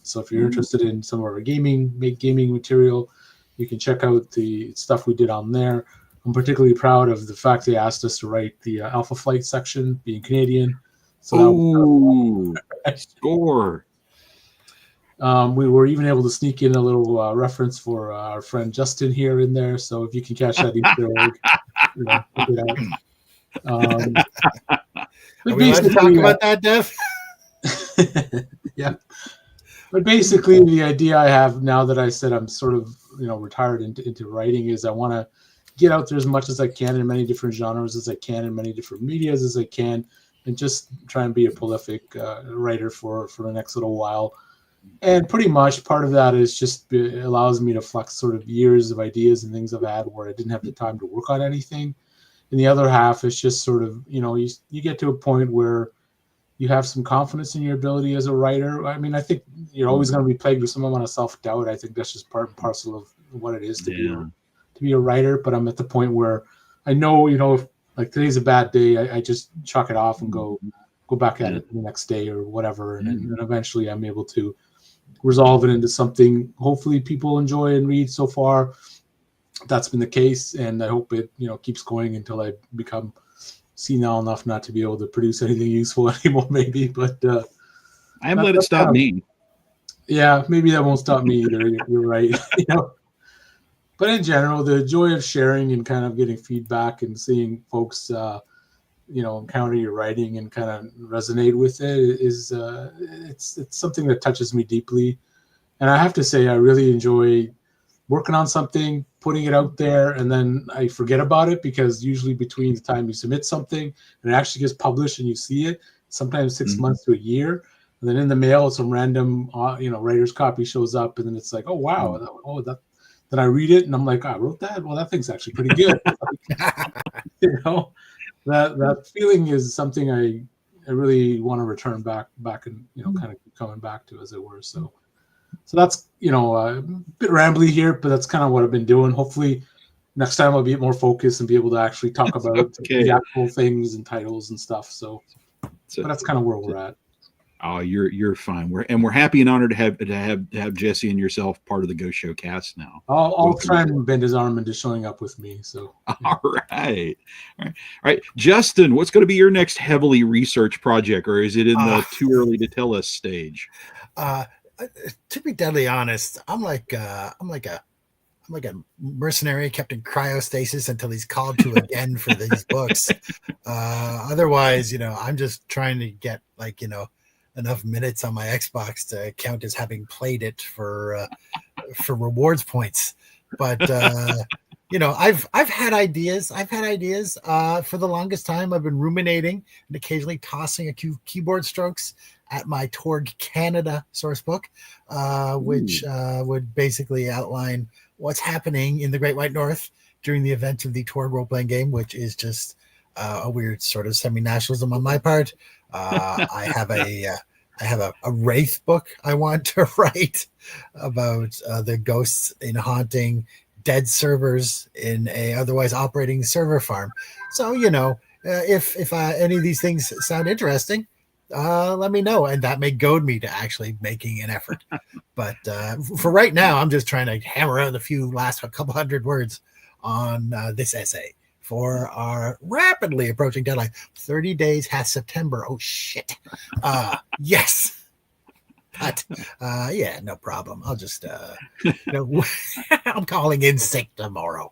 So if you're interested in some of our gaming material, you can check out the stuff we did on there. I'm particularly proud of the fact they asked us to write the Alpha Flight section, being Canadian. So score. We were even able to sneak in a little reference for our friend Justin here in there. So if you can catch that Easter egg, check it out. Are we allowed to talk about that, Dev? Yeah. But basically, the idea I have now that I said I'm sort of retired into writing is I want to get out there as much as I can in many different genres as I can, in many different medias as I can, and just try and be a prolific writer for the next little while. And pretty much part of that is just it allows me to flex sort of years of ideas and things I've had where I didn't have the time to work on anything. And the other half is just sort of, you get to a point where you have some confidence in your ability as a writer. I mean, I think you're always going to be plagued with some amount of self-doubt. I think that's just part and parcel of what it is to be a writer. But I'm at the point where I know, if like today's a bad day, I just chalk it off and go back at it the next day or whatever. And then eventually I'm able to resolve it into something hopefully people enjoy and read. So far that's been the case, and I hope it keeps going until I become senile enough not to be able to produce anything useful anymore, maybe. But I haven't let it stop me. Yeah, maybe that won't stop me either. You're right. But in general, the joy of sharing and kind of getting feedback and seeing folks encounter your writing and kind of resonate with it is it's something that touches me deeply. And I have to say, I really enjoy working on something, putting it out there, and then I forget about it, because usually between the time you submit something and it actually gets published and you see it, sometimes 6 months to a year, and then in the mail some random writer's copy shows up, and then it's like, oh wow, then I read it and I'm like, I wrote that? Well, that thing's actually pretty good. That feeling is something I really want to return back and kind of coming back to, as it were. So that's a bit rambly here, but that's kind of what I've been doing. Hopefully next time I'll be more focused and be able to actually talk about the actual things and titles and stuff. So but that's kind of where we're at. Oh, you're fine. We're happy and honored to have Jesse and yourself part of the Ghost Show cast now. I'll try and bend his arm into showing up with me. So all right, Justin, what's going to be your next heavily researched project, or is it in the too early to tell us stage? To be deadly honest, I'm like a mercenary kept in cryostasis until he's called to again for these books. Otherwise, I'm just trying to get enough minutes on my Xbox to count as having played it for rewards points. But I've had ideas. For the longest time, I've been ruminating and occasionally tossing a few keyboard strokes at my Torg Canada source book, which would basically outline what's happening in the Great White North during the events of the Torg role-playing game, which is just a weird sort of semi-nationalism on my part. I have a Wraith book I want to write about the ghosts in haunting dead servers in a otherwise operating server farm. So, if any of these things sound interesting, let me know, and that may goad me to actually making an effort. But for right now, I'm just trying to hammer out a couple hundred words on this essay for our rapidly approaching deadline. 30 days has September. Oh shit. Yes. But yeah, no problem. I'll just I'm calling in sick tomorrow.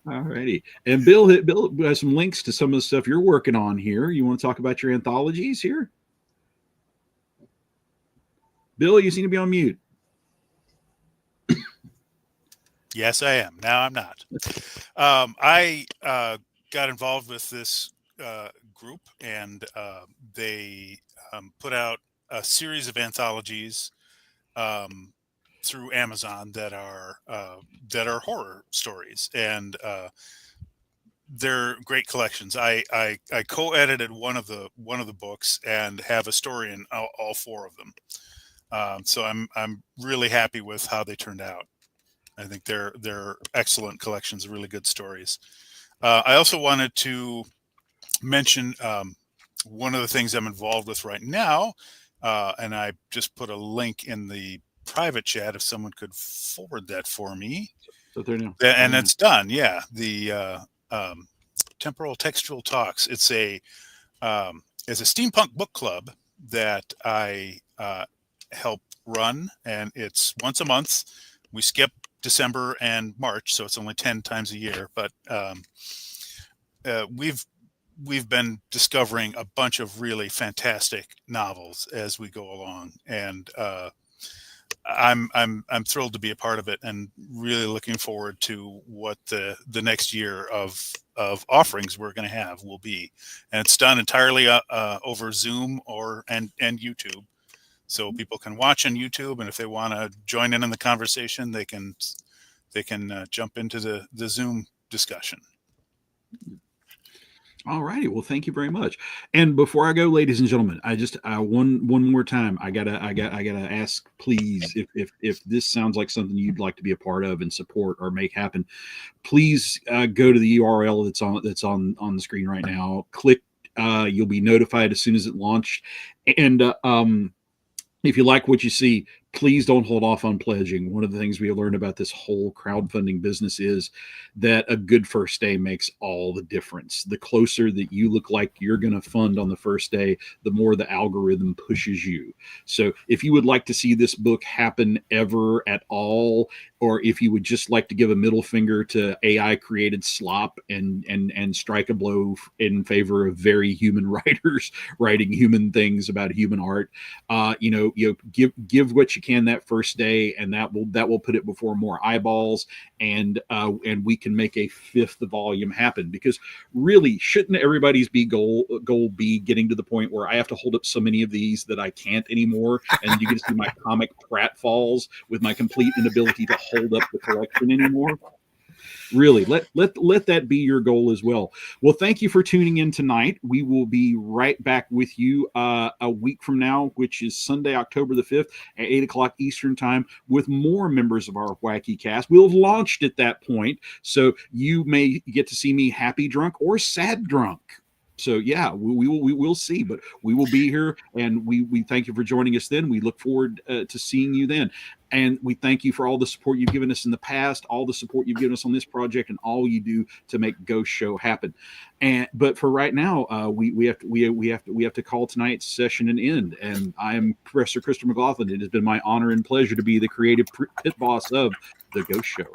All righty. And Bill has some links to some of the stuff you're working on here. You want to talk about your anthologies here? Bill, you seem to be on mute. Yes, I am. Now I'm not. I got involved with this group, and they put out a series of anthologies um, through Amazon that are horror stories, and they're great collections. I co-edited one of the books and have a story in all four of them. So I'm really happy with how they turned out. I think they're excellent collections of really good stories. I also wanted to mention one of the things I'm involved with right now, and I just put a link in the private chat if someone could forward that for me. So there now. And it's done. Yeah, the Temporal Textual Talks. It's a steampunk book club that I help run, and it's once a month. We skip December and March, so it's only 10 times a year. But we've been discovering a bunch of really fantastic novels as we go along, and I'm thrilled to be a part of it, and really looking forward to what the next year of offerings we're going to have will be. And it's done entirely over Zoom and YouTube. So people can watch on YouTube, and if they want to join in the conversation, they can jump into the Zoom discussion. All righty. Well, thank you very much. And before I go, ladies and gentlemen, I just one more time, I gotta ask, please, if this sounds like something you'd like to be a part of and support or make happen, please go to the URL that's on the screen right now. Click. You'll be notified as soon as it launched. And if you like what you see, please don't hold off on pledging. One of the things we learned about this whole crowdfunding business is that a good first day makes all the difference. The closer that you look like you're going to fund on the first day, the more the algorithm pushes you. So if you would like to see this book happen ever at all, or if you would just like to give a middle finger to AI created slop and strike a blow in favor of very human writers writing human things about human art, give what you can that first day, and that will put it before more eyeballs, and we can make a fifth volume happen. Because really, shouldn't everybody's goal be getting to the point where I have to hold up so many of these that I can't anymore, and you get to see my comic pratfalls with my complete inability to hold up the collection anymore? Really, let that be your goal as well. Well, thank you for tuning in tonight. We will be right back with you a week from now, which is Sunday, October the 5th at 8 o'clock Eastern time, with more members of our wacky cast. We'll have launched at that point, so you may get to see me happy drunk or sad drunk. So yeah, we will see, but we will be here, and we thank you for joining us then. We look forward to seeing you then. And we thank you for all the support you've given us in the past, all the support you've given us on this project, and all you do to make Ghost Show happen. But for right now, we have to call tonight's session an end. And I am Professor Christopher McGlothlin. It has been my honor and pleasure to be the creative pit boss of the Ghost Show.